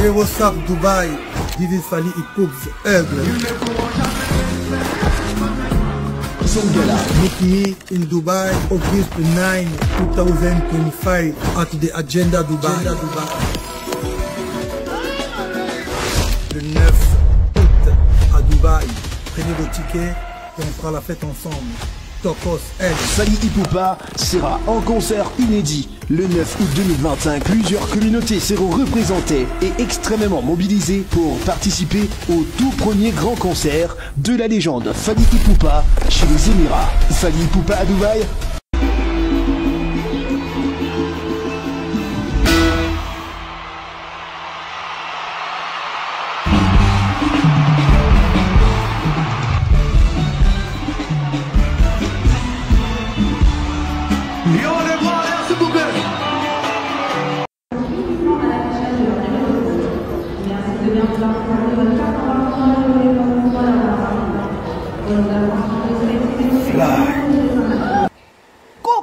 Eurosap Dubai, Divis Fali Ipoubs Aigle. Meet me in Dubai, August 9, 2025 at the Agenda Dubai. Le 9 août à Dubaï. Prenez vos tickets et on fera la fête ensemble. Tokos L. Fally Ipupa sera en concert inédit. Le 9 août 2025, plusieurs communautés seront représentées et extrêmement mobilisées pour participer au tout premier grand concert de la légende Fally Ipupa chez les Émirats. Fally Ipupa à Dubaï.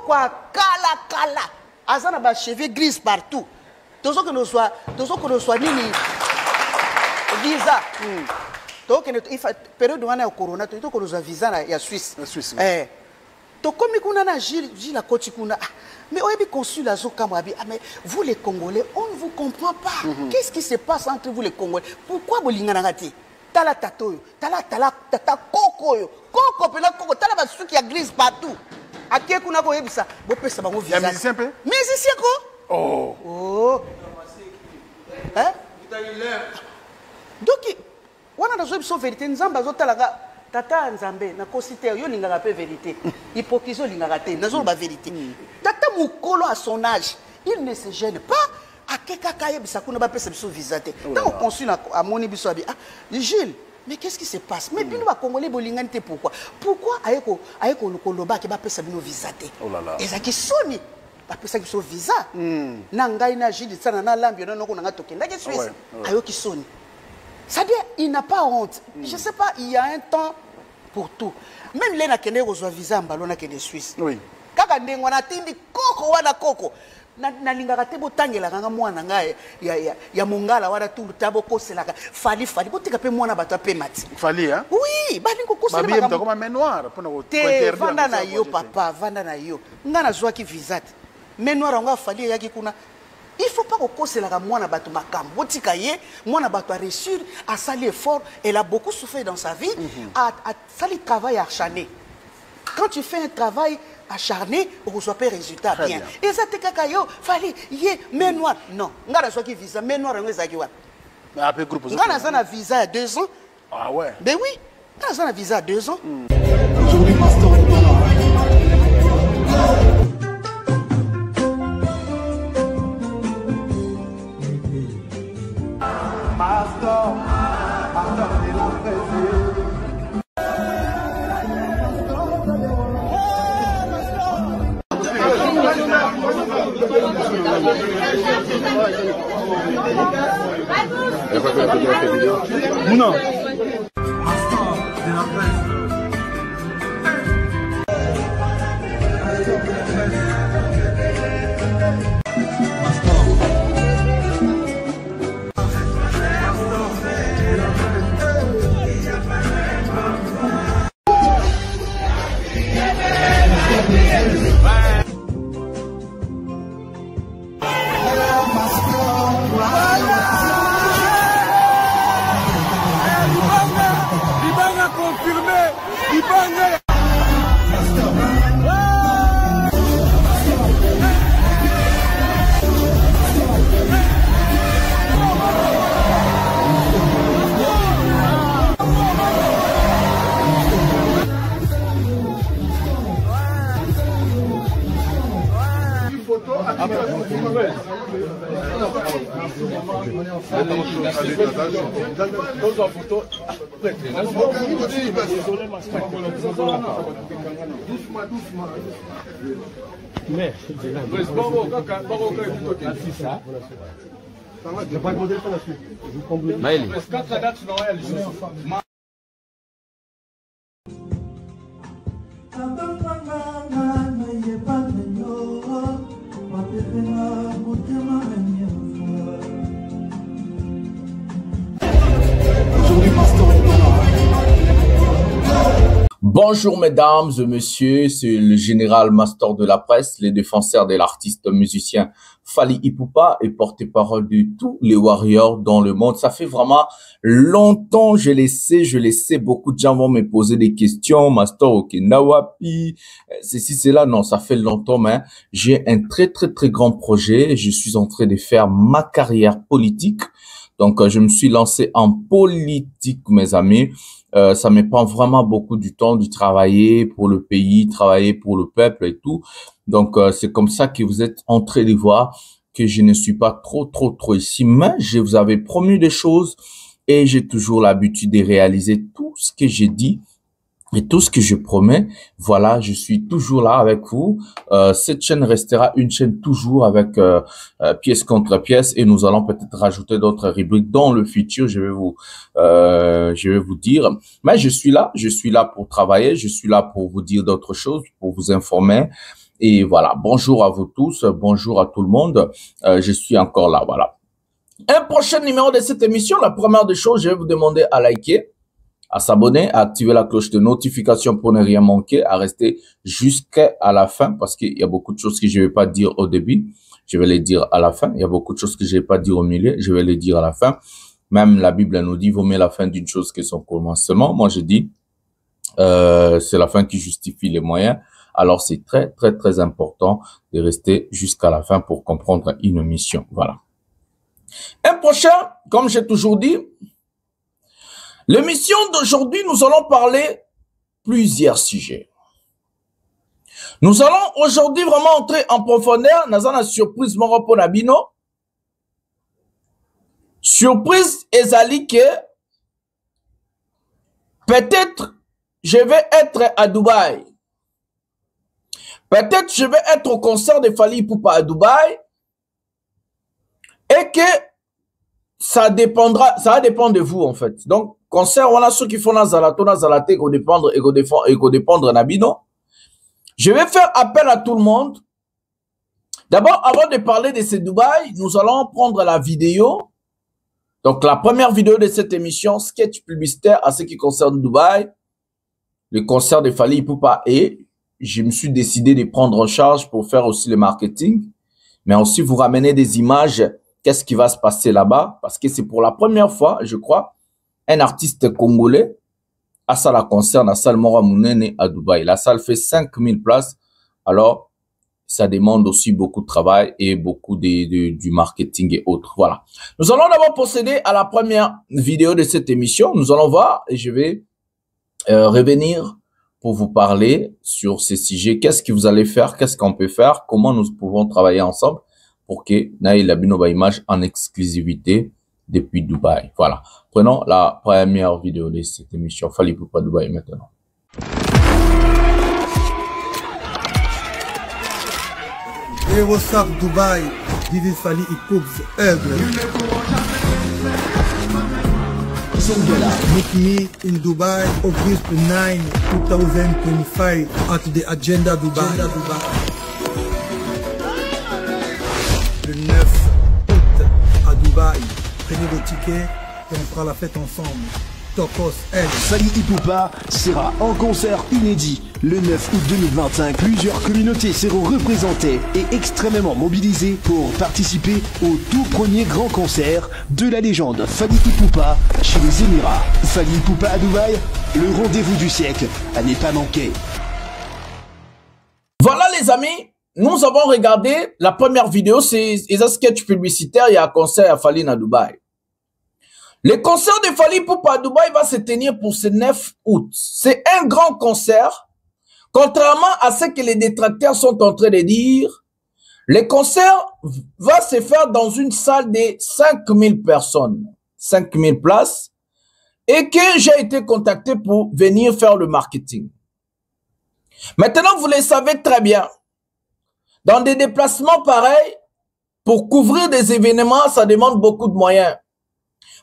Quoi, kala. Azana ba cheveux gris partout. Toujours que nous soit nini visa. Donc il faut période où on est au corona, tout que nous a visa na ya Suisse. To comme kuna na Gilles la koti kuna. Mais on est consul la zokamwabi. Mais vous les Congolais, on ne vous comprend pas. Qu'est-ce qui se passe entre vous les Congolais? Pourquoi vous lingana ngati? Tala tatoyo, tala koko yo. Koko pena koko, tala ba suki ya grise partout. A qui est-ce qu'on a vu ça? Il y a musicien peu? Musicien quoi? Oh. Hein? Donc, on a besoin de vérité. Nous avons besoin de tata Nzambe, na kosite yo lingaka pe vérité. Hypocrisie lingaka te, nazo ba vérité. Tata Mukolo à son âge, il ne se gêne pas. A keka yebisa kuna ba pesa biso visa te. Tant on consul à moni biso abi. Ah, Gilles. Mais qu'est-ce qui se passe? Mais bino ba Congolais bolingani pourquoi? Pourquoi ayeko lokoloba ke ba pesa bino visa te? Oh là là. Ezaki soni. Ba pesa biso visa. Na ngai na Gilles tsana na lambi na noko na tokenda ke Suisse. Ayoki soni. C'est-à-dire il n'a pas honte. Je sais pas, il y a un temps pour tout. Même les na kende kozwa visa mbalona kende Suisse. Oui. Kaka ndengo na tindi koko wana koko. Na lingaka te botangela kanga mwana ngai ya mongala wana tout tabo koselaka fali botika pe mwana bato pe mati fali hein oui balingo kosela babi mta comme menoir pona ko interdire vanda na yo papa vanda na yo ngana zwa ki visat menoir nga fali yaki kuna il faut pas koselaka mwana bato makambo botika ye mwana bato a réussir a sali effort elle a beaucoup souffert dans sa vie a sali travail acharné. Quand tu fais un travail acharné, on reçoit pas résultat bien. Et ça te kakayo, fallait yé main noire. Non, ngana soit qui visa main noire ngezaki wa. Mais après groupe ngana ça na visa à 2 ans. Ah ouais. Ben oui, ngana ça na visa à 2 ans. Aujourd'hui Master de la presse. Non. Bonjour mesdames et messieurs, c'est le général master de la presse, les défenseurs de l'artiste musicien Fally Ipupa et porte-parole de tous les warriors dans le monde. Ça fait vraiment longtemps, je le sais, beaucoup de gens vont me poser des questions, master Okinawapi, ceci, cela, non, ça fait longtemps, mais j'ai un très grand projet, je suis en train de faire ma carrière politique, donc je me suis lancé en politique, mes amis. Ça me prend vraiment beaucoup du temps de travailler pour le pays, travailler pour le peuple et tout. Donc, c'est comme ça que vous êtes en train de voir que je ne suis pas trop ici. Mais je vous avais promis des choses et j'ai toujours l'habitude de réaliser tout ce que j'ai dit et tout ce que je promets. Voilà, je suis toujours là avec vous. Cette chaîne restera une chaîne toujours avec pièce contre pièce et nous allons peut-être rajouter d'autres rubriques dans le futur. Je vais vous dire. Mais je suis là pour travailler. Je suis là pour vous dire d'autres choses, pour vous informer. Et voilà, bonjour à vous tous, bonjour à tout le monde. Je suis encore là, voilà. Un prochain numéro de cette émission, la première des choses, je vais vous demander à liker, à s'abonner, à activer la cloche de notification pour ne rien manquer, à rester jusqu'à la fin parce qu'il y a beaucoup de choses que je ne vais pas dire au début, je vais les dire à la fin. Il y a beaucoup de choses que je ne vais pas dire au milieu, je vais les dire à la fin. Même la Bible nous dit, vaut mieux la fin d'une chose que son commencement. Moi, je dis, c'est la fin qui justifie les moyens. Alors, c'est très important de rester jusqu'à la fin pour comprendre une mission. Voilà. Un prochain, comme j'ai toujours dit, l'émission d'aujourd'hui, nous allons parler plusieurs sujets. Nous allons aujourd'hui vraiment entrer en profondeur dans une surprise moro pour Nabino. Surprise ezali que peut-être je vais être à Dubaï. Peut-être je vais être au concert de Fally Ipupa à Dubaï et que ça va dépendre de vous en fait. Donc, concert, on a ceux qui font la zalato, la zalaté, qu'on dépendre Nabino. Je vais faire appel à tout le monde. D'abord, avant de parler de ce Dubaï, nous allons prendre la vidéo. Donc, la première vidéo de cette émission, sketch publicitaire à ce qui concerne Dubaï, le concert de Fally Ipupa et je me suis décidé de prendre en charge pour faire aussi le marketing, mais aussi vous ramener des images, qu'est-ce qui va se passer là-bas, parce que c'est pour la première fois, je crois, un artiste congolais à ça la concerne, à salle Mora Mounene à Dubaï. La salle fait 5000 places, alors ça demande aussi beaucoup de travail et beaucoup du marketing et autres. Voilà. Nous allons d'abord procéder à la première vidéo de cette émission. Nous allons voir et je vais revenir pour vous parler sur ces sujets. Qu'est-ce que vous allez faire? Qu'est-ce qu'on peut faire? Comment nous pouvons travailler ensemble pour que Naïla Binoba Image en exclusivité depuis Dubaï. Voilà. Prenons la première vidéo de cette émission. Fally Ipupa Dubaï maintenant. Hey, what's up, Dubai? This is Fally Ipupa's Meet me in Dubai, August 9, 2025 at the Agenda Dubai. Le 9 août à Dubaï. Prenez vos tickets et on fera la fête ensemble. Tokos L. Fally Ipupa sera en concert inédit. Le 9 août 2025, plusieurs communautés seront représentées et extrêmement mobilisées pour participer au tout premier grand concert de la légende Fally Ipupa chez les Émirats. Fally Ipupa à Dubaï, le rendez-vous du siècle à ne pas manquer. Voilà les amis, nous avons regardé la première vidéo, c'est un sketch publicitaire, il y a un concert à Fally à Dubaï. Le concert de Fally Ipupa à Dubaï va se tenir pour ce 9 août. C'est un grand concert. Contrairement à ce que les détracteurs sont en train de dire, le concert va se faire dans une salle de 5000 personnes, 5000 places, et que j'ai été contacté pour venir faire le marketing. Maintenant, vous le savez très bien, dans des déplacements pareils, pour couvrir des événements, ça demande beaucoup de moyens.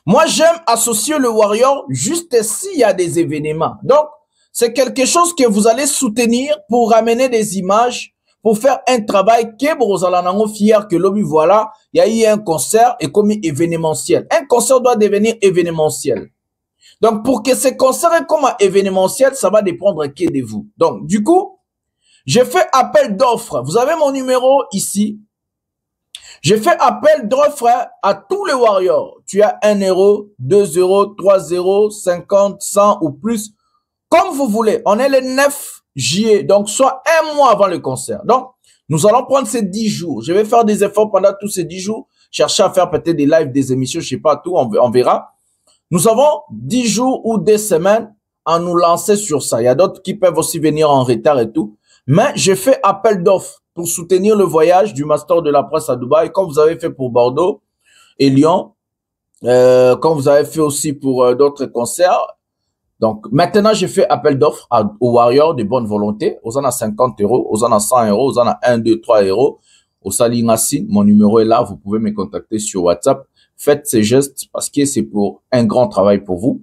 Moi, j'aime associer le Warrior juste s'il y a des événements. Donc, c'est quelque chose que vous allez soutenir pour ramener des images, pour faire un travail que vous allez fier que l'objet, voilà, il y a eu un concert et comme événementiel. Un concert doit devenir événementiel. Donc, pour que ces concerts comme un événementiel, ça va dépendre que de vous. Donc, du coup, j'ai fait appel d'offres. Vous avez mon numéro ici. J'ai fait appel d'offres à tous les warriors. Tu as 1 euro, 2 euros, 3 euros, 50, 100 ou plus. Comme vous voulez. On est le 9 juillet. Donc, soit un mois avant le concert. Donc, nous allons prendre ces 10 jours. Je vais faire des efforts pendant tous ces 10 jours. Chercher à faire peut-être des lives, des émissions, je sais pas tout. On verra. Nous avons 10 jours ou des semaines à nous lancer sur ça. Il y a d'autres qui peuvent aussi venir en retard et tout. Mais j'ai fait appel d'offres pour soutenir le voyage du Master de la Presse à Dubaï, comme vous avez fait pour Bordeaux et Lyon, comme vous avez fait aussi pour d'autres concerts. Donc, maintenant, j'ai fait appel d'offres aux Warriors de bonne volonté. Aux en a 50 euros, aux en a 100 euros, aux en a 1, 2, 3 euros. Au Salingassi, mon numéro est là. Vous pouvez me contacter sur WhatsApp. Faites ces gestes parce que c'est pour un grand travail pour vous.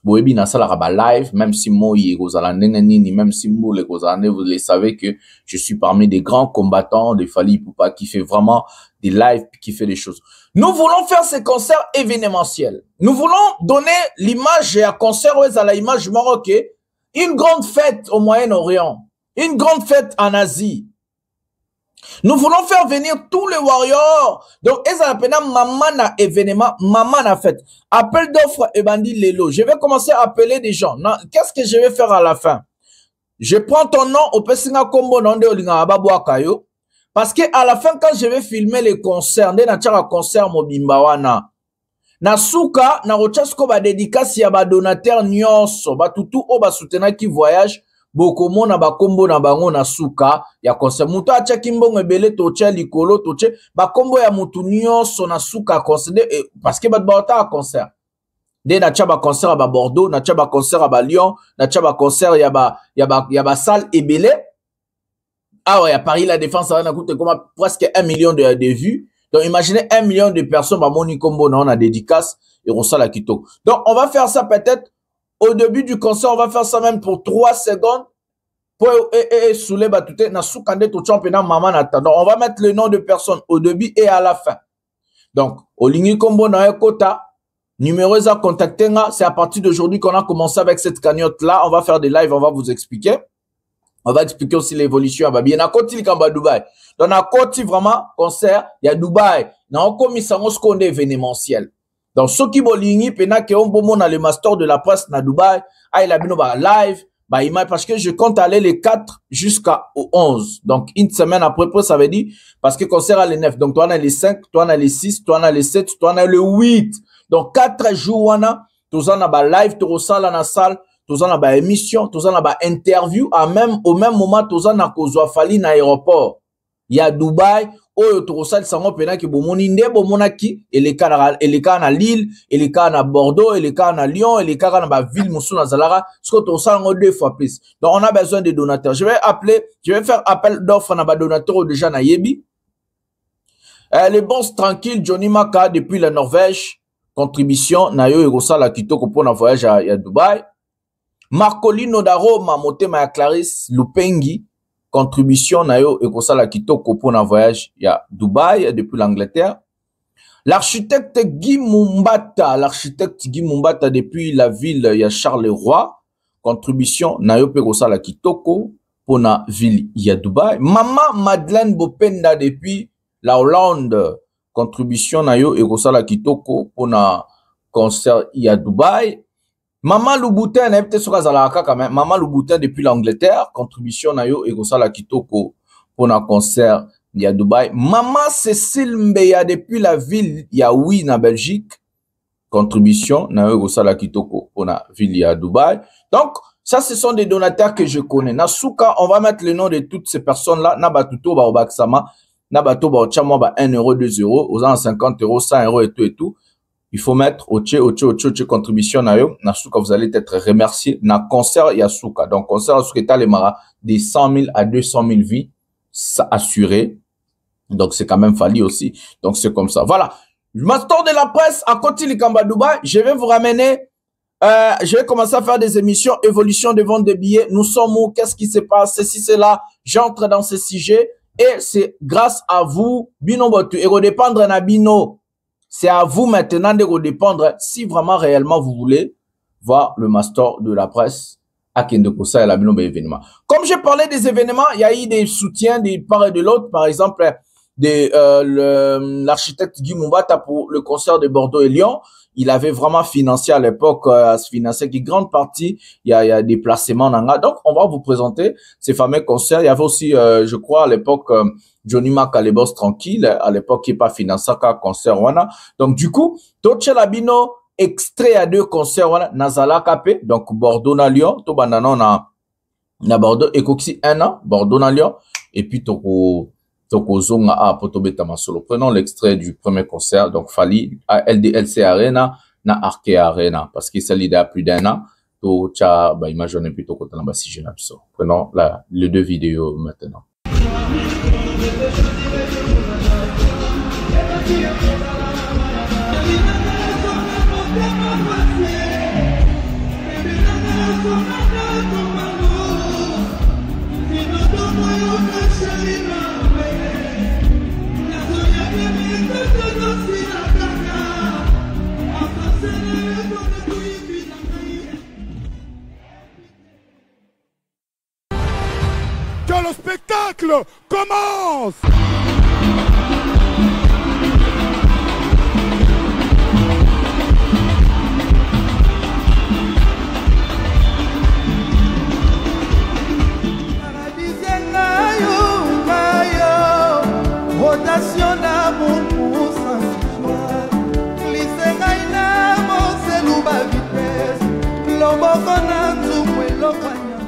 Vous pouvez bien live, même si moi, même si moi, vous le savez que je suis parmi des grands combattants de Fally Ipupa qui fait vraiment des lives, qui fait des choses. Nous voulons faire ces concerts événementiels. Nous voulons donner l'image à concert à la image marocaine, une grande fête au Moyen-Orient, une grande fête en Asie. Nous voulons faire venir tous les warriors. Donc, maman na événement, maman na fête. Appel d'offres et bandit Lelo. Je vais commencer à appeler des gens. Qu'est-ce que je vais faire à la fin? Je prends ton nom au Pessinga Kombo Nonde Olinga Ababwa Kayo. Parce que à la fin, quand je vais filmer les concerts, na tchara concert Mobimbawana. Na souka, na rochasko ba dédicace ya ba donateur nyonso, ba tutu o ba soutenir qui voyage. Bokomo na bakombo na bango na suka ya concert. Mutu acha kimbongo ebele toche likolo toche bakombo ya mutu nyonso na suka concert parce que bat bauta a concert. De na chaba concert à Bordeaux, na chaba concert à Lyon, na chaba concert ya ba salle ebele. Ah ouais, à Paris la Défense ça va coûter comme presque 1 million de vues. Donc imaginez 1 million de personnes ba moni kombo na on a dédicace et on la kito. Donc on va faire ça peut-être au début du concert, on va faire ça même pour 3 secondes. Pour soulever batute na soukande to championnat maman attendant. On va mettre le nom de personne au début et à la fin. Donc, au Lingi Kombo na Ekota, numéro à contacter, c'est à partir d'aujourd'hui qu'on a commencé avec cette cagnotte là. On va faire des lives, on va vous expliquer. On va expliquer aussi l'évolution à Babi. Il y a côté Kamba Dubaï. Donc, on a côté vraiment concert, il y a Dubaï. On a commis ça, on se connaît événementiel. Donc, ceux qui bolingi, pena que on bomona le master de la presse na Dubaï, ah, il a bien live, bah, parce que je compte aller les 4 jusqu'au 11. Donc, une semaine après, ça veut dire, parce que concert à les 9. Donc, toi, on a les 5, toi, on a les 6, toi, on a les 7, toi, on a le 8. Donc, 4 jours, on a, tous on a bah live, tous on a la salle, tous on a bah émission, tous on a bah interview, au même moment, tous on a Kozwa Fally na aéroport. Il y a Dubaï, oyo torosali sango pena ki bomoni nde bomonaki eleka na Lille, eleka na Bordeaux, eleka na Lyon, eleka na ba ville musu na Zalara, ce que torosali ngo 2 fois plus. Donc on a besoin de donateurs. Je vais faire appel d'offres na ba donateurs déjà na yebi. Les bons tranquilles Johnny Maka depuis la Norvège, contribution na yo ekosala kitoko pona voyage à Dubaï. Marcolino da Roma motema ya Clarisse Lupengi. Contribution na yo ekosala kitoko pour un voyage ya Dubaï depuis l'Angleterre. L'architecte Guy Mumbata depuis la ville ya Charleroi. Contribution na yo ekosala kitoko pour na ville ya Dubaï. Maman Madeleine Bopenda depuis la Hollande. Contribution na yo ekosala kitoko pour na concert ya Dubaï. Maman Louboutin, Maman Louboutin depuis l'Angleterre, contribution na yo ekosala kitoko pour un concert ya Dubaï. Maman Cécile Mbeya depuis la ville ya Oui na Belgique, contribution na yo ekosala kitoko pour la ville ya Dubaï. Donc ça ce sont des donateurs que je connais. Na souka, on va mettre le nom de toutes ces personnes là. Na batuto ba obaksama, na bato ba ochamo ba 1 euro, 2 euros, aux 50 euros, 100 euros et tout et tout. Il faut mettre Oche contribution na yo. Na souka, vous allez être remercié. Na concert ya souka. Donc, concert ya souka, est les mara des 100 000 à 200 000 vies. Ça assuré. Donc, c'est quand même Fally aussi. Donc, c'est comme ça. Voilà. Le master de la presse à côté de Kamba Dubaï. Je vais vous ramener. Je vais commencer à faire des émissions. Évolution de vente de billets. Nous sommes où? Qu'est-ce qui se passe? Ceci, c'est là. J'entre dans ce sujet. Et c'est grâce à vous. Bino botu. Et redépendre na bino. C'est à vous maintenant de redépendre si vraiment réellement vous voulez voir le master de la presse à Kendekosa et la Binobe événement. Comme j'ai parlé des événements, il y a eu des soutiens de part et de l'autre. Par exemple, l'architecte Guy Mumbata pour le concert de Bordeaux et Lyon. Il avait vraiment financé à l'époque, financé une grande partie, il y a des placements. Donc, on va vous présenter ces fameux concerts. Il y avait aussi, je crois, à l'époque, Johnny Mac à Boss Tranquille, à l'époque, qui n'est pas financé qu'un concert. Voilà. Donc, du coup, Toche Labino, extrait à 2 concerts, voilà, Nazala Kapé, donc Bordeaux na Lyon, to banana na Bordeaux, et Coxi 1 an, Bordeaux na Lyon, et puis Toko Zonga à Potobeta Masolo. Prenons l'extrait du premier concert, donc Fali à LDLC Arena, na Arke Arena, parce qu'il s'est à plus d'1 an, to tcha, bah, imaginez plutôt qu'on a si jeune absent. Prenons les 2 vidéos maintenant. Que le spectacle commence! Rotation d'amour pour sentir glissé gaina mon selou ba vitesse loboko na nzumwe lokanya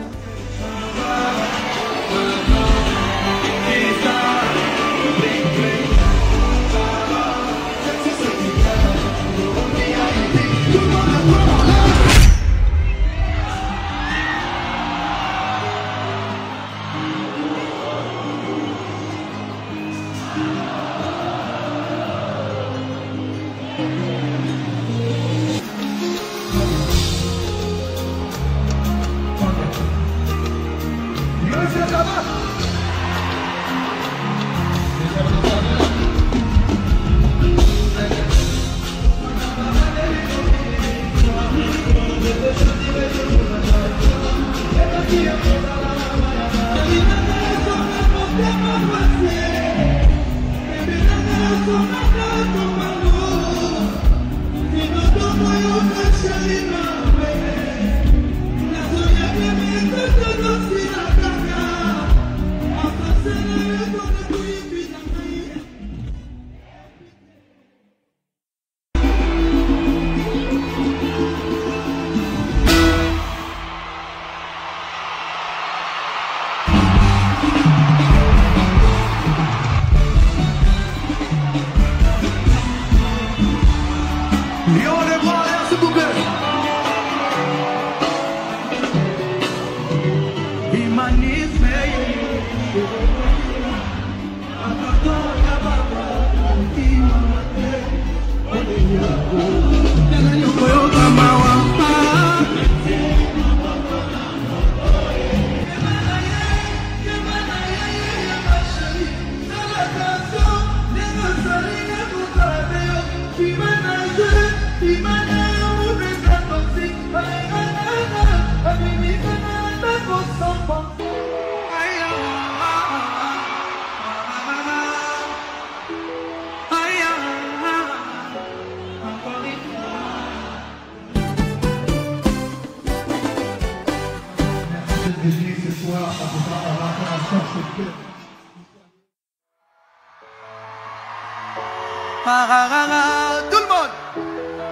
Tout le monde.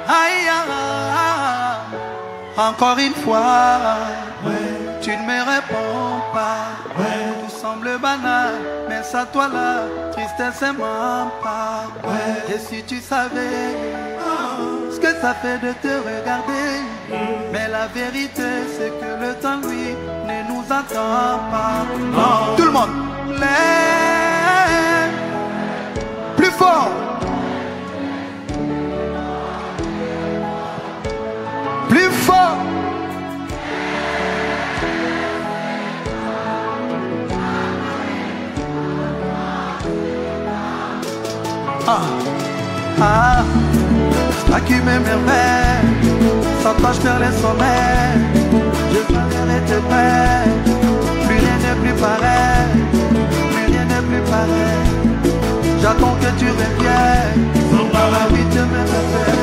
Aïe, encore une fois, tu ne me réponds pas. Tout semble banal, mais ça toi là, tristesse et m'empare. Et si tu savais ce que ça fait de te regarder, mais la vérité c'est que le temps lui ne nous attend pas. Non. Tout le monde, lève plus fort. Plus fort. Toi qui m'émerveille, s'approche vers les sommets. Je serai tes pères. Plus rien n'est plus pareil. Plus rien n'est plus pareil. J'attends que tu reviennes. Dans la vie de mes affaires.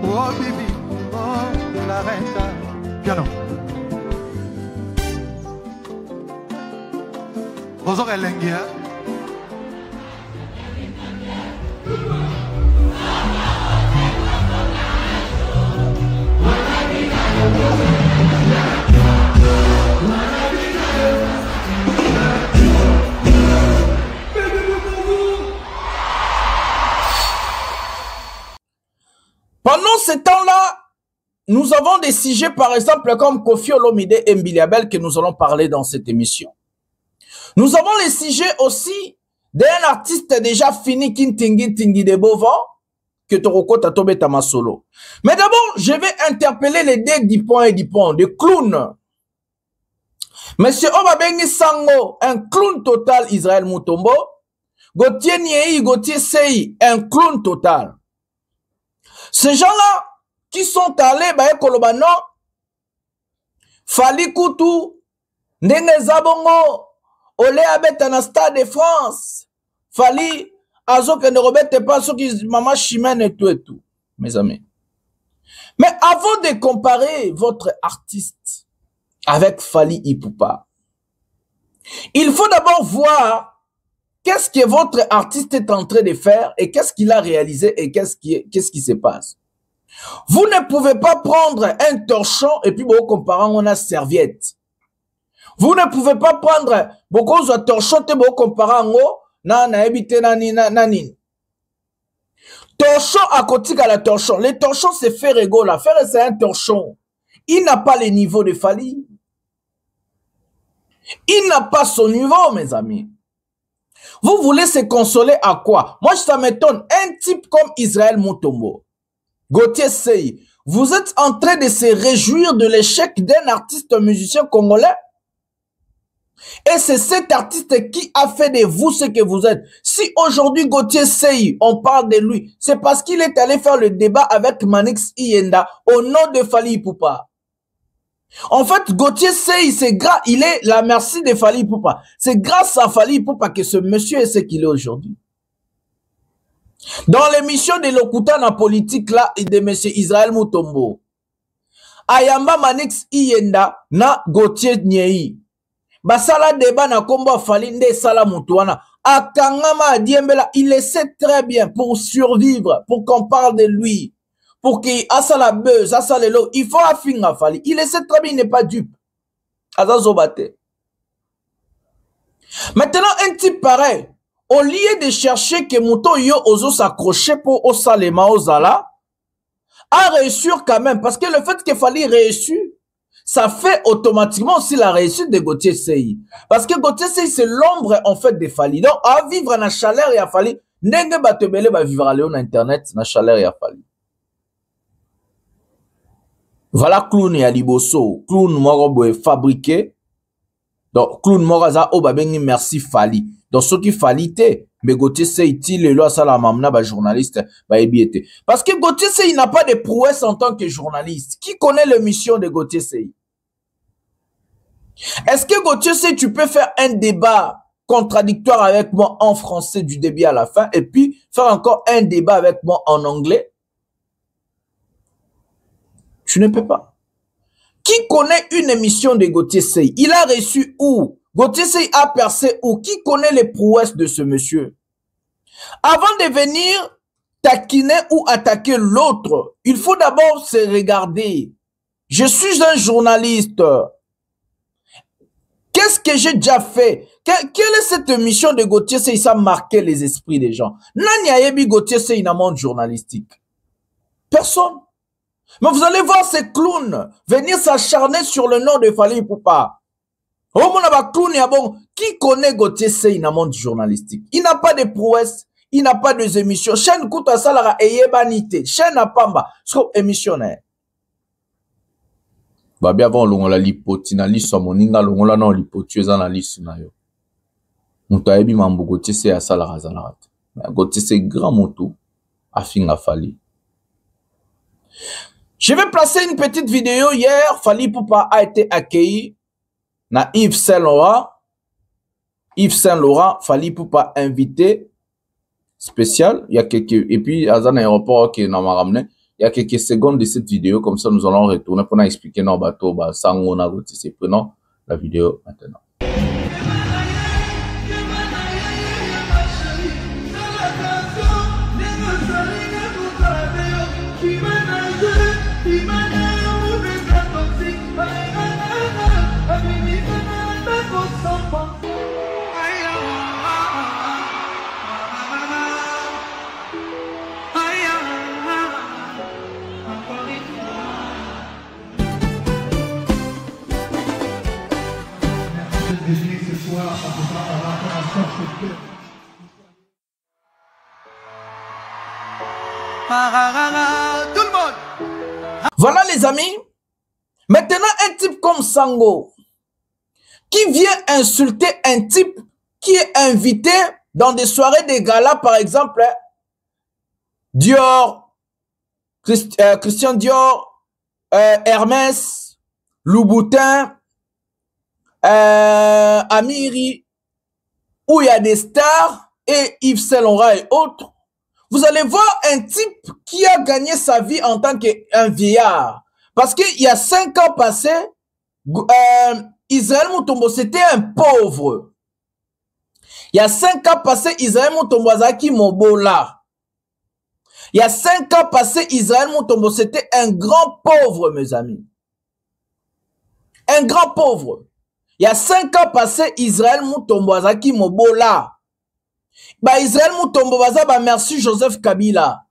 Oh Bibi, oh la renta. Piano. Bonjour Elengia. Pendant ce temps-là, nous avons des sujets, par exemple, comme Kofi Olomide et Mbiliabel, que nous allons parler dans cette émission. Nous avons les sujets aussi d'un artiste déjà fini, Kintingi de Bovan, que Toroko Tatobe Tamasolo. Mais d'abord, je vais interpeller les deux Dupont et Dupont, des clowns. Monsieur Obabengi Sango, un clown total, Israël Mutombo. Gauthier Niei, Gauthier Sei, un clown total. Ces gens-là qui sont allés, Kolobano, Fali Koutou, Ndenge Zabongo, Olé Abeta na Stade de France, Fali, Azo que ne rebette pas ceux qui maman chimène et tout, mes amis. Mais avant de comparer votre artiste avec Fali Ipupa, il faut d'abord voir qu'est-ce que votre artiste est en train de faire et qu'est-ce qu'il a réalisé et qu'est-ce qui se passe. Vous ne pouvez pas prendre un torchon et puis vous comparez on a serviette. Vous ne pouvez pas prendre beaucoup de torchon et vous comparez na ebite nani. Torchon à côté à la torchon. Les torchons c'est Ferrego là. Ferrego c'est un torchon. Il n'a pas le niveau de Fali. Il n'a pas son niveau, mes amis. Vous voulez se consoler à quoi? Moi, ça m'étonne. Un type comme Israël Mutombo, Gauthier Sei, vous êtes en train de se réjouir de l'échec d'un artiste musicien congolais. Et c'est cet artiste qui a fait de vous ce que vous êtes. Si aujourd'hui Gauthier Sei, on parle de lui, c'est parce qu'il est allé faire le débat avec Manix Iyenda au nom de Fali Ipupa. En fait, Gauthier Sei, c'est grâce, il est la merci de Fali Ipupa. C'est grâce à Fali Ipupa que ce monsieur est ce qu'il est aujourd'hui. Dans l'émission de Lokuta na politique là, de monsieur Israël Mutombo, Ayamba Manix Iyenda na Gauthier Niei. Basala débat na kombo Fali nde sala mutuana. Akangama Adiembela, il le sait très bien pour survivre, pour qu'on parle de lui. Pour qu'il a ça la buzz, a ça le lot, il faut affinga Fali. Il essaie très bien, il n'est pas dupe. Azazobate. Maintenant, un type pareil, au lieu de chercher que Mouton yo ozo s'accrocher pour au salema au zala, a réussi quand même. Parce que le fait que Fali réussit, ça fait automatiquement aussi la réussite de Gauthier Sei. Parce que Gauthier Sei, c'est l'ombre en fait de Fali. Donc, à vivre dans chaleur et à Fali, n'enge batebele va vivre à Léon Internet, dans chaleur et à Fali. Voilà clown et aliboso, clown moro est fabriqué. Donc clown moro za obabengi merci Fali. Donc ce qui Fali te, mais Gauthier Sei le loi ça la mamna ba journaliste ba ebiete. Parce que Gauthier Sei n'a pas de prouesse en tant que journaliste. Qui connaît l'émission de Gauthier Sei? Est-ce que Gauthier Sei tu peux faire un débat contradictoire avec moi en français du début à la fin et puis faire encore un débat avec moi en anglais? Tu ne peux pas. Qui connaît une émission de Gauthier Sei? Il a reçu où? Gauthier Sei a percé où? Qui connaît les prouesses de ce monsieur? Avant de venir taquiner ou attaquer l'autre, il faut d'abord se regarder. Je suis un journaliste. Qu'est-ce que j'ai déjà fait? Quelle est cette mission de Gauthier Seye? Ça a marqué les esprits des gens. Nani ayebi Gauthier Seye dans le monde journalistique? Personne. Mais vous allez voir ces clowns venir s'acharner sur le nom de Fally Ipupa. Qui connaît Gauthier Seye dans le monde journalistique? Il n'a pas de prouesse, il n'a pas de émissions. Chaîne Kouta Salara Eyebanite, chaîne Apamba, c'est émissionnaire. Babi avant longola lipoti na liso moninga longola na lipoti eza na liso na yo. Mutu ayebi mambo Gauthier Seye asalaka azalaka te. Gauthier Seye grand moto afinga Fally. Je vais placer une petite vidéo hier. Fally Ipupa a été accueilli na Yves Saint Laurent. Yves Saint Laurent, Fally Ipupa invité spécial. Il y a quelques, et puis à un aéroport qui n'a pas ramené. Il y a quelques secondes de cette vidéo, comme ça nous allons retourner pour expliquer nos bateaux, Sangona Gauthier Seye. Prenons la vidéo maintenant. Tout le monde. Voilà les amis. Maintenant un type comme Sango qui vient insulter un type qui est invité dans des soirées de gala, par exemple Dior, Christian Dior, Hermès, Louboutin, Amiri, où il y a des stars et Yves Saint Laurent et autres. Vous allez voir un type qui a gagné sa vie en tant qu'un vieillard. Parce qu'il y a 5 ans passés, Israël Mutombo, c'était un pauvre. Il y a 5 ans passés, Israël Mutombo Azaki Mobola. Il y a 5 ans passés, Israël Mutombo, c'était un grand pauvre, mes amis. Un grand pauvre. Il y a 5 ans passés, Israël Mutombo Azaki Mobola. Bah Israël Mutombo Baza, bah merci Joseph Kabila.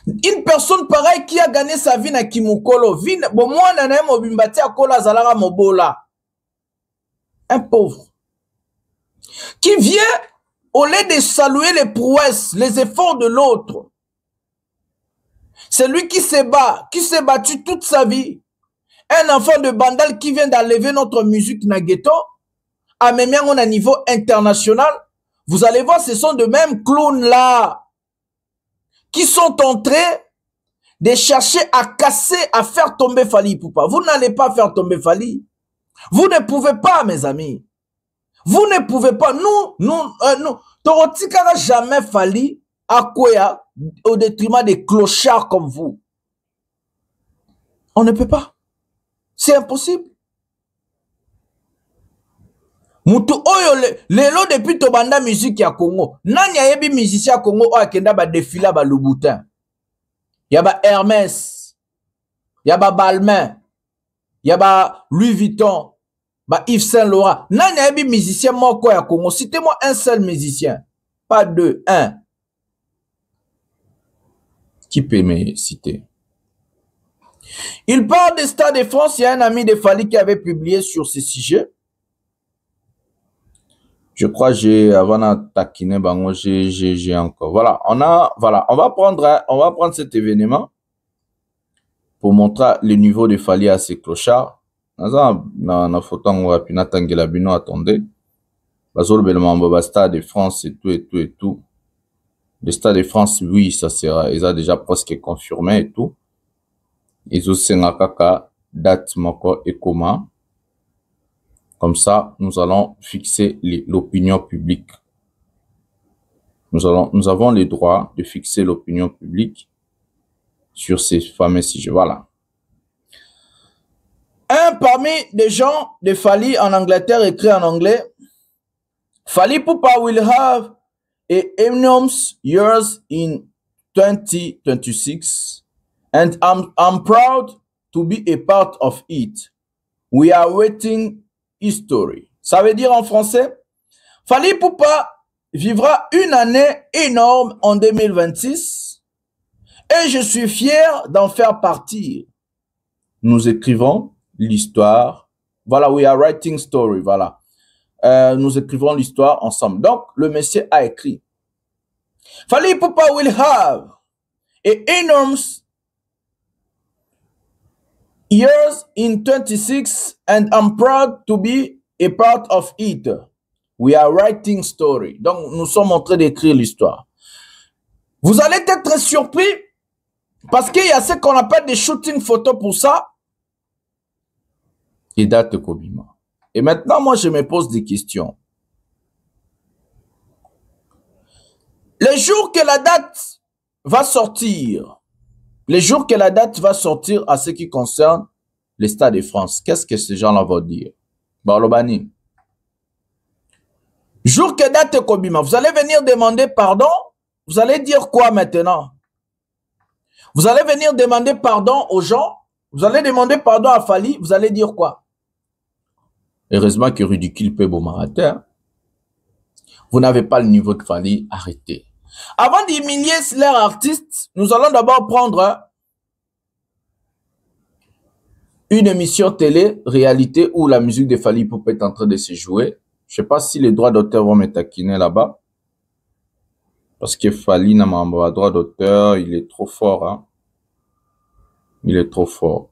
Une personne pareille qui a gagné sa vie na Kimukolo, bon moi nana mobimbati akola zalara mobola. Un pauvre. Qui vient au lieu de saluer les prouesses, les efforts de l'autre. C'est lui qui s'est battu toute sa vie. Un enfant de Bandal qui vient d'enlever notre musique na ghetto, à même à niveau international. Vous allez voir, ce sont de mêmes clowns là qui sont en train de chercher à casser, à faire tomber Fally Ipupa. Vous n'allez pas faire tomber Fally. Vous ne pouvez pas, mes amis. Vous ne pouvez pas. Nous, Torotika n'a jamais Fally à quoi au détriment des clochards comme vous. On ne peut pas. C'est impossible. Mutu oyo lelo depuis tobanda musique ya Congo. Nani ayebi musicien ya Congo oyo akenda ba défila ba Louboutin. Ya ba Hermès. Ya ba Balmain. Ya ba Louis Vuitton. Ba Yves Saint Laurent. Nani ayebi musicien moko ya Congo. Citez-moi un seul musicien. Pas deux, un. Qui peut me citer? Il parle des Stades de France. Il y a un ami de Fally qui avait publié sur ce sujet. Je crois que j'ai avant d'attaquer bango j'ai encore. Voilà, on va prendre cet événement pour montrer le niveau de Fally à ces clochards. Na photo on va puis n'attendre bino attendez. Bazol belmamba Stade de France et tout. Le Stade de France, oui, ça sera, ils ont déjà presque confirmé et tout. Ils ont sengakaka date moko et comment. Comme ça, nous allons fixer l'opinion publique. Nous avons le droit de fixer l'opinion publique sur ces fameux sujets. Voilà. Un parmi les gens de Fally en Angleterre écrit en anglais, Fally Ipupa will have enormous years in 2026, and I'm proud to be a part of it. We are waiting history. Ça veut dire en français, Fally Ipupa vivra une année énorme en 2026 et je suis fier d'en faire partie. Nous écrivons l'histoire. Voilà, we are writing story. Voilà. Nous écrivons l'histoire ensemble. Donc, le monsieur a écrit. Fally Ipupa will have an enormous years in 26 and I'm proud to be a part of it. We are writing story. Donc, nous sommes en train d'écrire l'histoire. Vous allez être surpris parce qu'il y a ce qu'on appelle des shooting photos pour ça. Et date Kobima. Et maintenant, moi, je me pose des questions. Les jours que la date va sortir, à ce qui concerne les Stades de France, qu'est-ce que ces gens-là vont dire? Barlobani. Jour que date Kobima, vous allez venir demander pardon. Vous allez dire quoi maintenant? Vous allez venir demander pardon aux gens. Vous allez demander pardon à Fally. Vous allez dire quoi? Heureusement que ridicule peut Bomarater. Vous n'avez pas le niveau de Fally. Arrêtez. Avant d'humilier leur artiste, nous allons d'abord prendre une émission télé, réalité, où la musique de Fally Ipupa est en train de se jouer. Je ne sais pas si les droits d'auteur vont me taquiner là-bas. Parce que Fally n'a pas droit d'auteur, il est trop fort. Hein? Il est trop fort.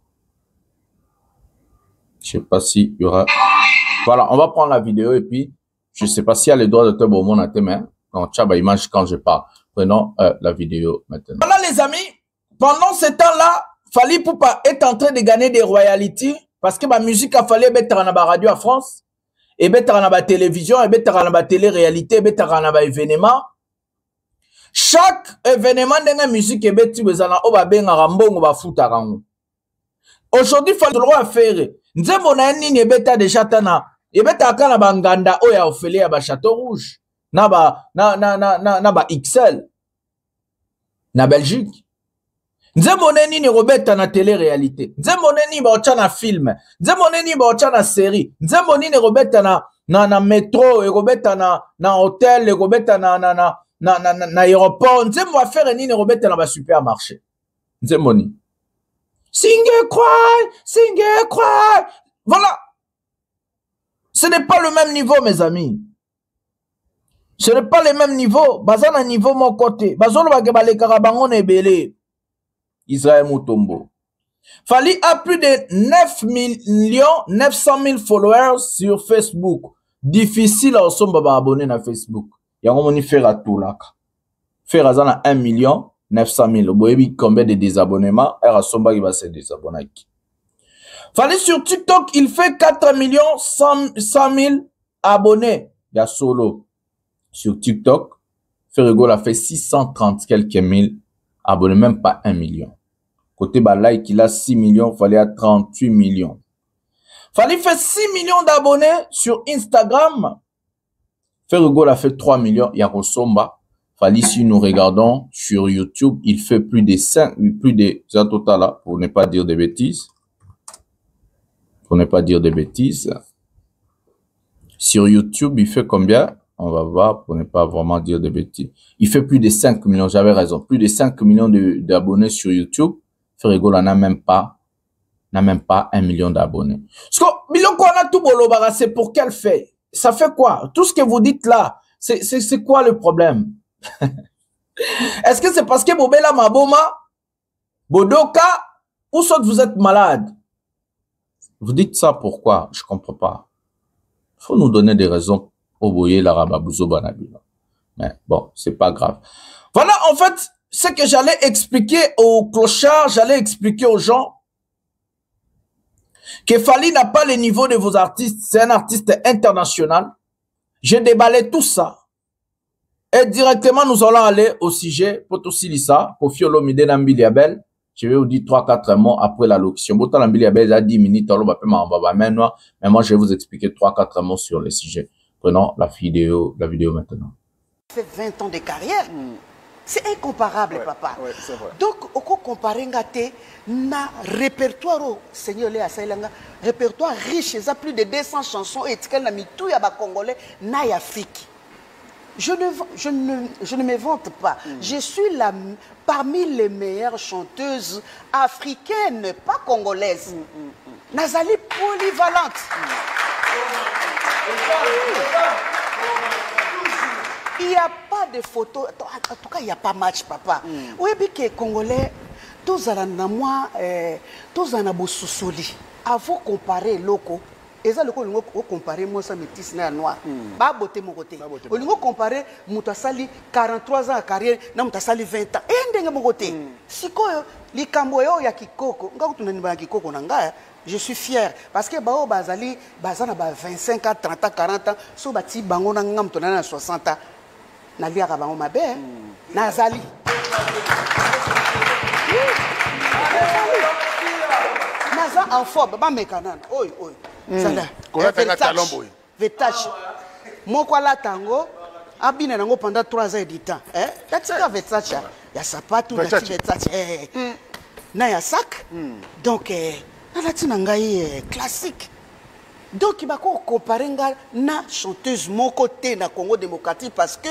Je ne sais pas s'il y aura... Voilà, on va prendre la vidéo et puis, je ne sais pas s'il y a les droits d'auteur pour mon main. Non, tchaba image quand je parle. Prenons la vidéo maintenant. Voilà les amis, pendant ce temps-là, Fally Ipupa est en train de gagner des royalties parce que ma musique a fallu mettre en la radio à France. Et mettre en la télévision, et mettre en la télé-réalité, et mettre en la événement. Chaque événement de la musique est bêti bezana oba benga rambongo ba futa rango. Aujourd'hui, il faut le droit à faire. Nzembo na nini ebeta déjà tana. Ebeta kana banganda oya ofele ya ba Château Rouge. Na ba XL. Na Belgique. Nzembo na nini robeta na télé-réalité. Nzembo na nini ba ocha na film. Nzembo na nini ba ocha na série. Nzembo nini robeta na métro, et robeta na hôtel, et robeta na aéroport. Nzembo affaire nini robeta na ba supermarché. Nzembo ni. Singe cry. Voilà. Ce n'est pas le même niveau, mes amis. Ce n'est pas le même niveau. Bazana niveau mon côté. Bazolo ba gebale karabango nebele. Israël Moutombo. Fally a plus de 9 900 000 followers sur Facebook. Difficile à somba abonner na Facebook. Yango moni faire à tout là. Faire à 1 900 000. Boyebi combien de désabonnements? Era somba qui va se désabonner. Fally sur TikTok, il fait 4 100 000 abonnés. Il y a solo. Sur TikTok, Ferrego a fait 630 quelques mille abonnés, même pas 1 million. Côté like, il a 6 millions, Fally à 38 millions. Fally fait 6 millions d'abonnés sur Instagram. Ferrego a fait 3 millions, il y a Rosomba. Fally, si nous regardons sur YouTube, il fait plus de 5, plus de, c'est un total là, pour ne pas dire des bêtises. Sur YouTube, il fait combien? On va voir pour ne pas vraiment dire de bêtises. Il fait plus de 5 millions, j'avais raison. Plus de 5 millions d'abonnés sur YouTube. Ferrego n'a même pas 1 million d'abonnés. Parce que, Biloko, on a tout bolobara, c'est pour quel fait? Ça fait quoi? Tout ce que vous dites là, c'est quoi le problème? Est-ce que c'est parce que Bobela Maboma, Bodoka, ou soit vous êtes malade? Vous dites ça pourquoi? Je comprends pas. Il faut nous donner des raisons. Mais bon, c'est pas grave. Voilà, en fait, ce que j'allais expliquer aux clochards, j'allais expliquer aux gens que Fally n'a pas le niveau de vos artistes. C'est un artiste international. J'ai déballé tout ça. Et directement, nous allons aller au sujet, pour tout ça, pour Fiolo Mide Nambiliabel. Je vais vous dire 3-4 mots après la locution. Botan Nambiliabel a 10 minutes, mais moi, je vais vous expliquer 3-4 mots sur le sujet. Prenons la vidéo maintenant. fait 20 ans de carrière. C'est incomparable, papa. Ouais, c'est vrai. Donc, on compare na répertoire, Seigneur Léa Saïlanga, répertoire riche, il y a plus de 200 chansons et tout y a Congolais, na Afrique. Je ne me vante pas. Je suis parmi les meilleures chanteuses africaines, pas congolaises. Nazali polyvalente. Il n'y a pas de photos. En tout cas, il n'y a pas match, papa. Oui, mais que les Congolais, tous en Sosoli. Avant de comparer locaux, et ça, le comparer moi, ça métis noir. Pas beauté mon côté. Au niveau comparer, Moutasali 43 ans de carrière, na Moutasali 20 ans. Et mon côté. Si quoi, les Camboyos, il y a Kikoko. Je suis fier parce que bao bazali bazana ba 25 ans, 30 ans, 40 ans, so bati bango na ngam to na 60 ans. Na liaka bango mabe. Nazali. Naza en forme, ba mekanan. Oi. Sala. Vetage. Moko la tango abina nango pendant 3 heures du temps. Tatika vetage. Ya sapato na vetage. Na ya sac. Donc classique. Donc, il va comparer na chanteuse mon côté na Congo démocratique parce que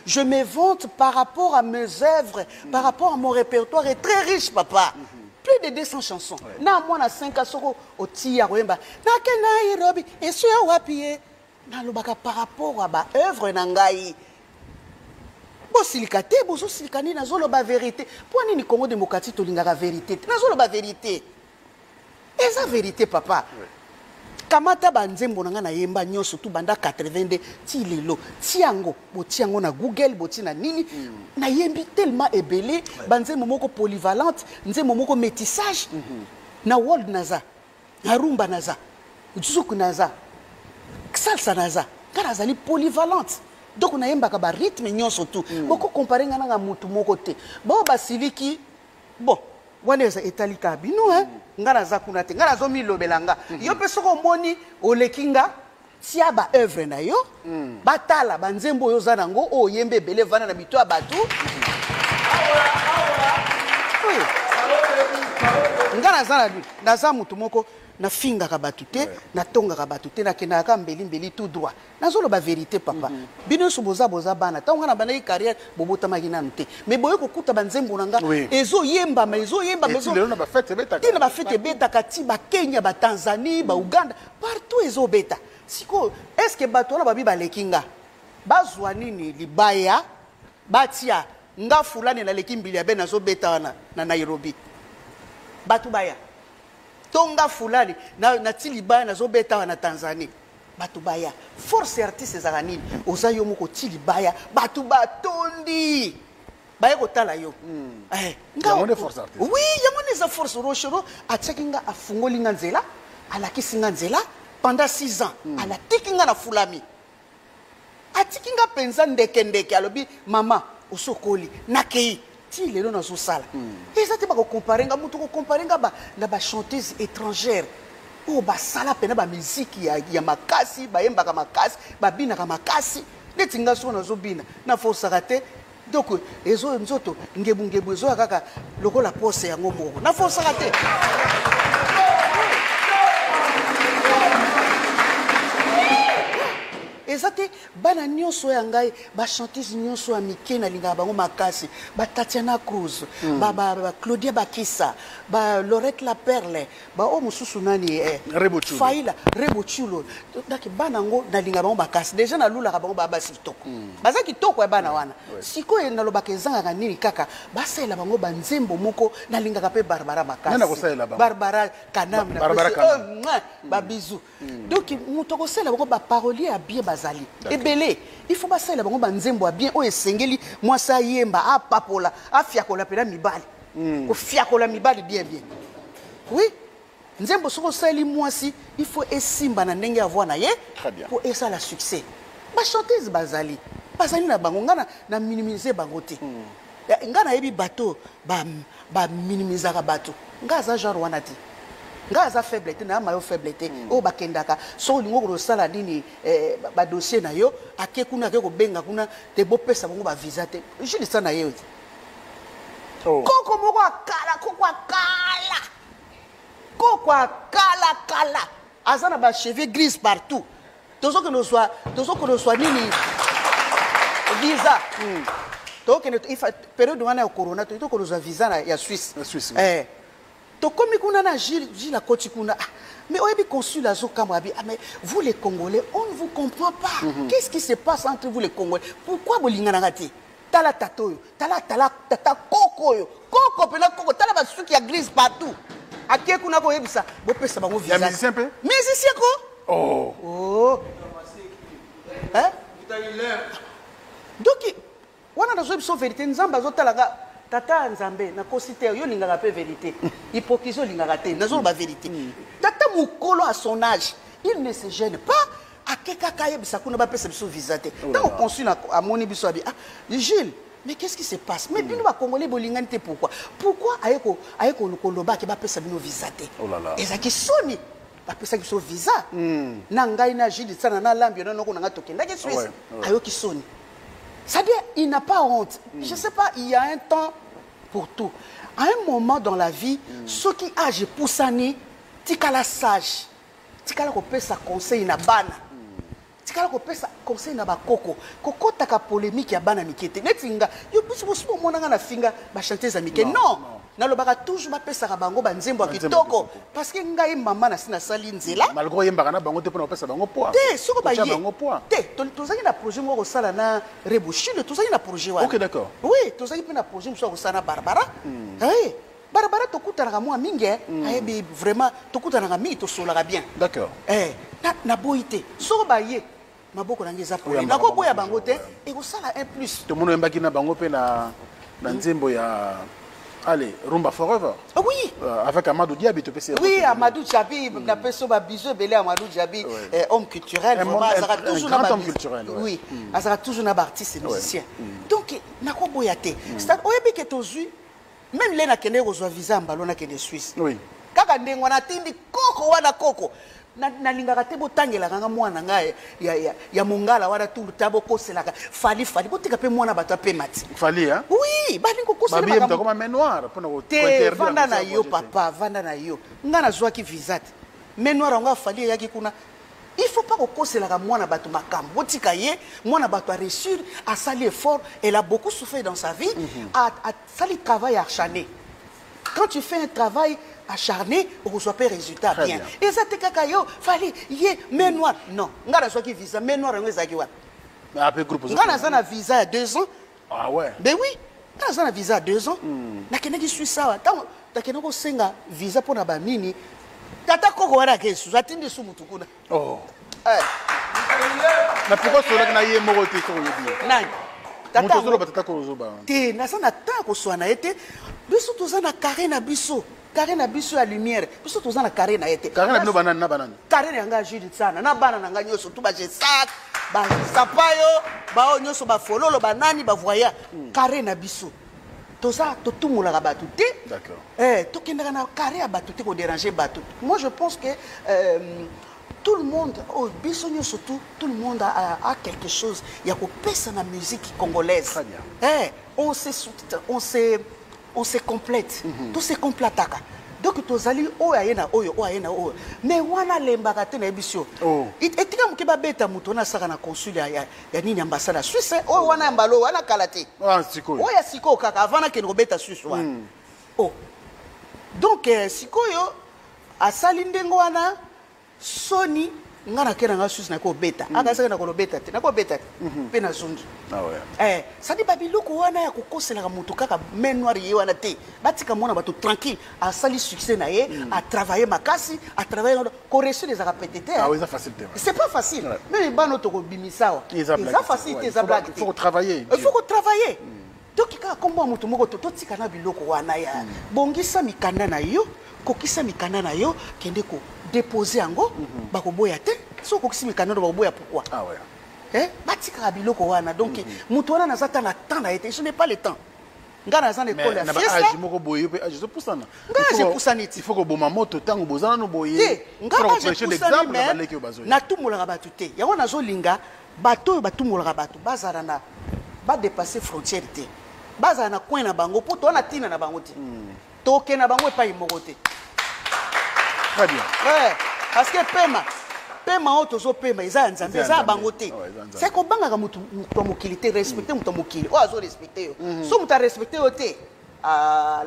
je me vante par rapport à mes œuvres, par rapport à mon répertoire est très riche, papa. Plus de 200 chansons. Na moi na 5 asoko au tia wemba. Na ke Nairobi et sur wapie. Na lobaka par rapport à ba œuvre na ngai. Bo silikate, bo so silikani na zolo ba vérité. Pour ni Congo démocratique to lingaka vérité. Na zolo ba vérité. Et ça vérité papa. Kamata banzembo nanga na yemba nyoso tu banda 82 ti lelo tiango botiango na Google botina nini na yembi tellement ebelé banzembo moko polyvalente nzembo moko métissage na world naza na rumba naza zuku naza salsa naza kana zali polyvalente donc na yemba ka ba rythme nyoso tu boko comparer ngana nga mutu moko te bo basiliki bon waneza etalika bino ngana za kuna te ngana zo milobelanga yo pe soko moni olekinga tia ba œuvre na yo batala banzembo yo za nango o yembe bele vana na bito abatu ngana za na za mutu moko na finga ka batute na tonga ka batute na kena ka mbeli tout droit na zolo ba vérité papa bino so boza bana tonga na bana carrière bobota makina nte mais boye ko kuta banzembo nanga ezo yemba mezo na ba fête beta tina ba fête beta kati ba Kenya ba Tanzanie ba Uganda partout ezo beta siko est-ce que bato na babi ba lekinga bazwa nini libaya batia nga fulani na lekimbili ya bena zo beta na Nairobi batu baya tonga fulani na tilibaya na zobeta na Tanzanie batu baya force artiste za nini ozayo moko tilibaya batu batondi baya ko tala yo ngone force artiste oui yamone za force rochero atsakinga afungoli nganzela alakisinga nzela pendant 6 ans ala tikinga na fulami atikinga penza ndeke alobi mama osokoli nakei ti lelo na zo sala eza te ba ko comparer nga mutu ko comparer nga ba na ba chanteuse étrangère o ba sala pena ba musique ya makasi ba yemba ka makasi ba bina ka makasi neti nga so na zo bina na force raté donc ezo nzoto ngebu ezo kaka lokola pose ya ngomoko na force raté ezate bana nyonso ya ngai ba chanteuse nyonso ya mike na linga bango makasi ba Tatiana Cruz ba Claudia Bakissa ba Lorette La Perle ba o mususu nani Faila Rebochulo donc bana ngo na linga bango makasi déjà na lula ka bango ba kitoko baza kitoko ya bana wana siko na lobaka ezanga nini kaka basela bango banzembo moko na linga ka pe Barbara makasi Barbara Kanam ba bisou donc mutoko sela bango ba parolier ya bien bazali ebele il faut basala bango banzembo bien o esengeli mwasa yemba a papola a fiakola pela mibali ko fiakola mibali bien oui nzembo soko sali mwasi il faut esimba na ndenge avoir na ye pour esa la succès ba chanteuse bazali na bango ngana na minimiser bango te ngana yebi bateau ba minimiser bateau ngaza genre wana te nga za faible te na mayo faible te o bakendaka so lingo ko sala nini ba dossier na yo ake kuna ke ko benga kuna te bo pesa bango ba visa te je dis ça na yo koko moko akala koko akala azana ba cheveux gris partout tozo que nous soit nini visa donc il faut période wana ya corona to ko nous visa na ya Suisse to komi kuna na Gilles la koti kuna mais oyebi consul azo kamwabi mais vous les Congolais on ne vous comprend pas qu'est-ce qui se passe entre vous les Congolais pourquoi bolingana ngati tala tatoyo tala tata koko yo koko pena koko tala ba suki ya grise partout akie kuna ko yebisa bo pesa bango visa ya musicien pe musicien ko hein donc wana nazo biso vérité nzamba zo tala tata nzambe na kosite yo lingaka pe vérité hypocrisie lingaka te nazo ba vérité tata mukolo à son âge il ne se gêne pas akeka kaye bisa kuna ba pesa biso visa te tant consul à moni biso abi Gilles mais qu'est-ce qui se passe mais bino ba congolais bolingani te pourquoi ayeko lokoloba ke ba pesa bino visa te ezaki soni ba pesa biso visa na ngai na Gilles sana na lambi na noko na tokenda ke Suisse ayoki soni. C'est-à-dire, il n'a pas honte. Je ne sais pas, il y a un temps pour tout. À un moment dans la vie, ceux qui âgent pour s'ani, tikala sage, tikala ko pesa conseil na bana, tikala ko pesa conseil na ba koko, koko taka polémique ya bana mikete. Netinga, yo biso bo mona na finga ba chanteuse amike. Non. Na lobaka toujours ba pesa ka bango ba nzembo kitoko parce que ngai mama na sina sali nzela malgré yemba na bango te pona pesa bango poa te soko ba te tozaki na projet mo ko sala na Rebushile tozaki na projet wa OK d'accord oui tozaki pe na projet mo ko sala na Barbara Barbara to kutana ka mo mingi ayebi vraiment to kutana ka mingi to sola bien d'accord na boité soko ba ye maboko na ngeza pour na ko boya bango te et ko sala un plus to mono yembaki na bango pe na nzembo ya allez, Rumba Forever. Oui. Avec Amadou Diaby, tu peux essayer. Oui, Amadou Diaby, la personne a bisou belé Amadou Diaby, homme culturel, un grand homme culturel. Oui, ça sera toujours un artiste et musicien. Donc, na ko boyate. C'est-à-dire, oyebi ke tozu, même les na kene reçoit visa en ballon na kene Suisse. Oui. Kaka ndengo na tindi koko wana koko. Na lingaka te botangela kanga mwana ngai ya mongala wana tout tabo koselaka fali botika pe mwana bato pe mati fali hein oui balingo kosela ba bien comme menoir pona ko interdire vanda na yo papa vanda na yo ngana zwaki visa te menoir nga fali yaki kuna il faut pas koselaka mwana bato makambo botika ye mwana bato a réussir a sali effort elle a beaucoup souffert dans sa vie a sali travail acharné quand tu fais un travail acharné, on reçoit pas résultat bien. Et ça te kakayo, fallait yé menoir. Non, ngana soit qui visa menoir ngeza ki wa. Mais après groupe ngana ça na visa à 2 ans. Ah ouais. Ben oui, ngana ça na visa à 2 ans. Na kena ki suis ça. Tant ta kena ko senga visa pour na ba nini. Tata koko wala ke su atindi su mutukuna. Oh. Mais pourquoi cela na yé moko te so yebi? Nani? Tata ko batata ko zoba. Te na ça na ta ko so na été. Biso toza na carré na biso. Carré na biso ya lumière. Biso toza na carré na été. Carré na bino banana na banana. Carré na nga Jules sana. Na bana na nga nyoso tout ba je sac. Ba sapayo, ba nyoso ba fololo banani ba voya. Carré na biso. Toza to tumula ka batu te. D'accord. To kendaka na carré ya batu te ko déranger batu. Moi je pense que tout le monde, biso nyoso tout le monde a quelque chose. Il y a ko pesa na musique congolaise. Très bien. On se complète. Tout se complète. Donc, tu as dit, mais wana lembaka te na ebisio. Et tu as dit, beta mutona saka na consul ya nini ambassade Suisse. Oh, wana mbalo, wana kalate. Ah, siko. Oh, ya siko kaka avant que robeta Suisse wa. Oh. Donc, siko yo asali ndengo wana Sony ngana kera nga Suisse na ko beta. Aka saka na ko beta te. Na ko beta. Pe na zungi. Ah ouais. Ça dit babiloko wana ya kokosela ka mutu kaka menoir ye wana te. Batika mona bato tranquille, a sali succès na ye, a travailler makasi, a travailler ko reçu des apétités. Ah oui, c'est facile. C'est pas facile. Mais bano to ko bimisa. C'est facile, c'est blague. Il faut travailler. Il faut travailler. Donc kaka kombo mutu moko to tika na biloko wana ya. Bongisa mikanda na yo, kokisa mikanda na yo, kende ko déposer yango, bako boya te. So kokisi mikanda do boya pourquoi? Ah ouais. Batika biloko wana donc mutu wana nazata na temps na été je n'ai pas le temps nga naza na ekolo ya fiesta age moko boye pe age zopusana nga age pusani ti il faut que boma moto tango bozana no boye te nga age pusani na baleki bazoyi natumolaka bato te yango nazolinga bato oyo batumolaka bato bazala na badepasser frontière te bazala na coin na bango mpo towana ntina na bango te toke na bango epai moko te très bien parce que pema oyo tozopema eza ya nzambe eza ya bango te se kobangaka moto ya mokili te respecte moto ya mokili oyo azorespecte yo so moto arespecte yo te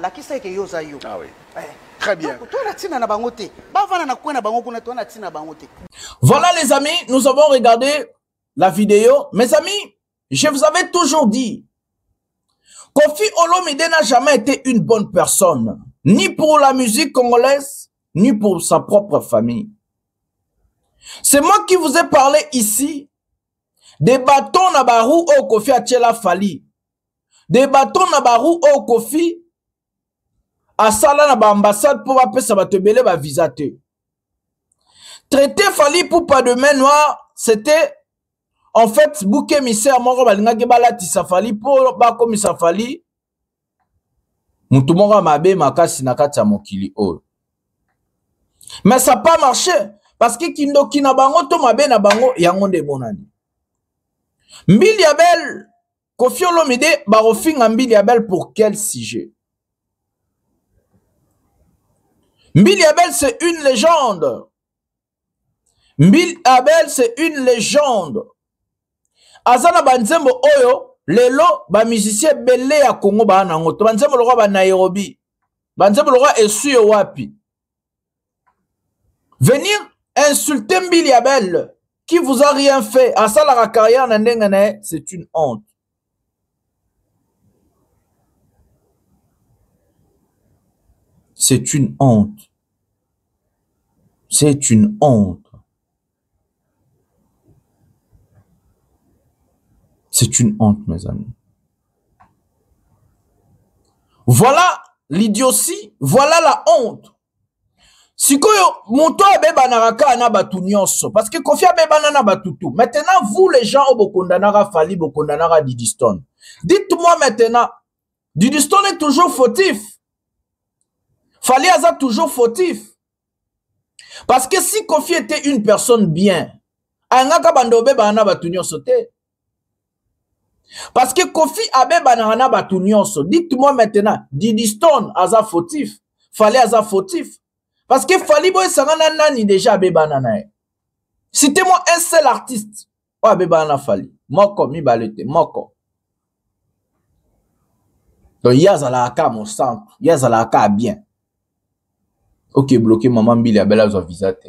lakisa eke yo oza yo très bien towana ntina na bango te bavanda na kwe na bango kuna towana ntina na bango te. Voilà les amis, nous avons regardé la vidéo. Mes amis, je vous avais toujours dit, Koffi Olomide n'a jamais été une bonne personne, ni pour la musique congolaise, ni pour sa propre famille. C'est moi qui vous ai parlé ici des bâtons na barou au Koffi Achela Fali. Des bâtons na barou au Koffi Asala na ba ambassade pour apesa batebele ba visa te. Traiter Fali Ipupa de main noire, c'était en fait bouquet misère moko balingaki balatisa Fali pour bakomisa Fali mutu moko mabe makasi na kati ya mokili oyo. Mais ça n'a pas marché parce que kindoki na bango to mabe na bango yango nde monani. Mbili Abel Koffi Olomide barofinga Mbili Abel pour quel sujet? Mbili Abel c'est une légende. Mbili Abel c'est une légende. Azana banzembo oyo lelo ba musicien belé ya Congo ba nango to banzembo lokwa ba Nairobi. Banzembo lokwa esuyo wapi. Venir insulter Mbili Abel qui vous a rien fait à ça la carrière na ndengane, c'est une honte. C'est une honte. C'est une honte. C'est une honte, mes amis. Voilà l'idiotie, voilà la honte. Sikoyo, moto abeba naraka na batu nyonso. Parce que Koffi abeba na batu tout. Maintenant, vous les gens, bokondanara Fali, bokondanara Diddy Stone. Dites-moi maintenant, Diddy Stone est toujours fautif. Fali Aza toujours fautif. Parce que si Koffi était une personne bien, angaka bandobe bana batu nyonso te. Parce que Koffi abeba na batu nyonso. Dites-moi maintenant, Diddy Stone Aza fautif. Fali Aza fautif. Parce que Fali Boy Sangana nani déjà abeba nana. Citez-moi un seul artiste. Oh abeba na Fali. Moko mi balete. Moko. Donc yazala aka mon centre. Yazala aka bien. Ok, bloqué maman Mbili Abel a visa te.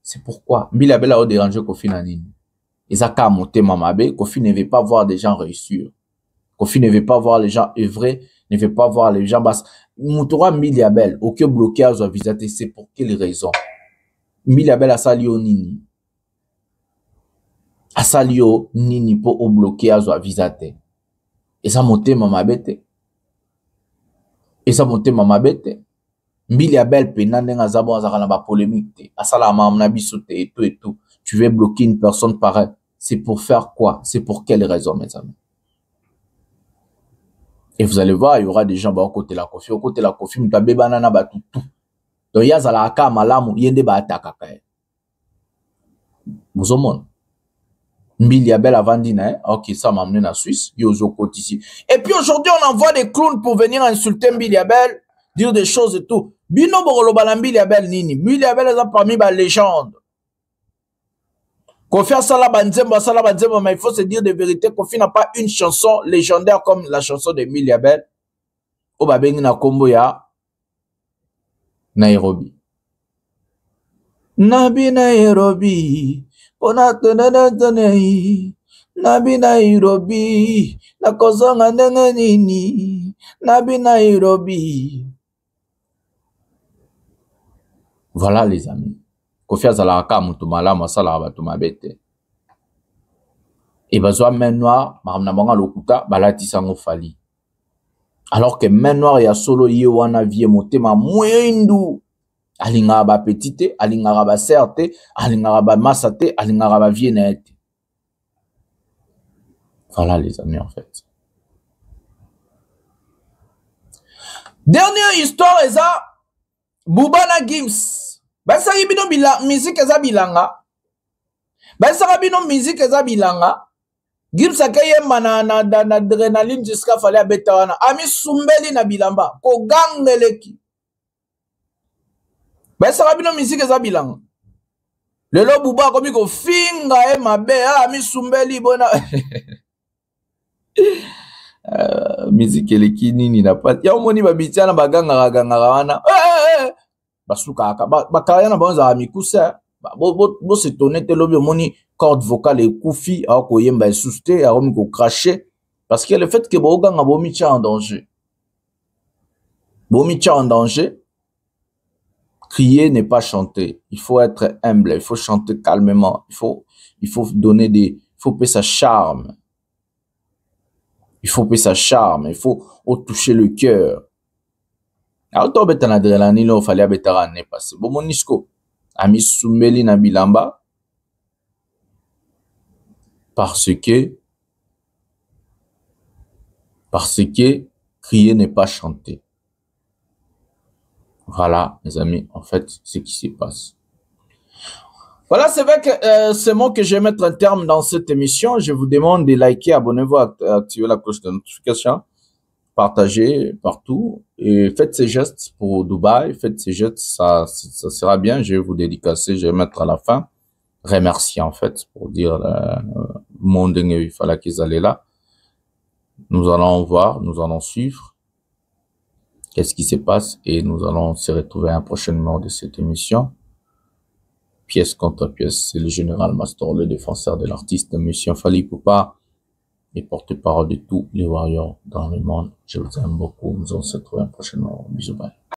C'est pourquoi Mbili Abel a dérangé Koffi Nanini. Ils ont qu'à monter Mamabe. Koffi ne veut pas voir des gens réussir. Koffi ne veut pas voir les gens œuvrer. Ne veut pas voir les gens basses. Moutoura Mbili Abel, ok bloqué à visa te. C'est pour quelle raison? Mbili Abel a salio nini. A salio nini pour bloquer à visa te. Et ça monte Mamabe te. Et ça monte Mamabe te. Mbili Abel penande ngazabo azakana ba polémique te. Asala mamna biso te et tout. Tu veux bloquer une personne pareille. C'est pour faire quoi? C'est pour quelle raison, mes amis? Et vous allez voir, il y aura des gens au côté de la Koffi. Au côté de la Koffi, mutabe banana batu tout. Donc yazala aka malamu yende ba ataka kae. Vous omon. Mbili Abel a vendu na, ok, ça m'a amené en Suisse. Yozo côté ici. Et puis aujourd'hui, on envoie des clowns pour venir insulter Mbili Abel, dire des choses et tout. Bino bogolo bala Mbili Abel nini. Mbili Abel est parmi les légendes. Koffi Asala Banzembo, mais il faut se dire de vérité. Koffi n'a pas une chanson légendaire comme la chanson de Mbili Abel. Au babengi na kombo ya Nairobi. Nabi Nairobi. Nabi Nairobi. Nakozonga ndenge nini. Nabi Nairobi. Voilà les amis. Koffi Azala ka mutu malamu asala batu mabete. Et bazwa main noire, maramna banga lokuta balati sango Fali. Alors que main noire ya solo ye wana vie motema mwindu. Alinga ba petite, alinga ba serte, alinga ba masate, alinga ba vie net. Voilà les amis en fait. Dernière histoire, eza Boubana Gims. Basaki bino musique eza bilanga. Basaka bino musique eza bilanga. Gims akayemba na adrénaline jusqu'à fallait abeta wana. Ami sumbeli na bilamba. Ko gangeleki. Basaka bino musique eza bilanga. Lelo Bouba komi ko finga mabe. Ami sumbeli bona. Musique eleki nini na pas. Ya omoni babitiana baganga wana. Basuka bakaya na banza amikusa. Bo se tonner te lobi omoni corde vocale et koufi a ko yemba e souste a ko cracher parce que le fait que bo ganga bo mi en danger. Bo mi en danger. Crier n'est pas chanter. Il faut être humble, il faut chanter calmement, il faut donner il faut payer sa charme. Il faut payer sa charme, il faut toucher le cœur. Alors to beta na adrénaline lo fallait betara ne passer. Bo monisco ami Sumbeli na bilamba parce que crier n'est pas chanter. Voilà, mes amis, en fait, ce qui se passe. Voilà, c'est vrai que c'est moi que je vais mettre un terme dans cette émission. Je vous demande de liker, abonnez-vous, activez la cloche de notification, partagez partout et faites ces gestes pour Dubaï. Faites ces gestes, ça sera bien. Je vais vous dédicacer, je vais mettre à la fin. Remercier en fait pour dire monde il fallait qu'ils allaient là. Nous allons voir, nous allons suivre qu'est-ce qui se passe et nous allons se retrouver à un prochain numéro de cette émission. Pièce contre pièce, c'est le général Mastor, le défenseur de l'artiste, Monsieur Fally Ipupa, et porte-parole de tous les warriors dans le monde. Je vous aime beaucoup. Nous allons se retrouver à un prochain numéro. Bisous, bye.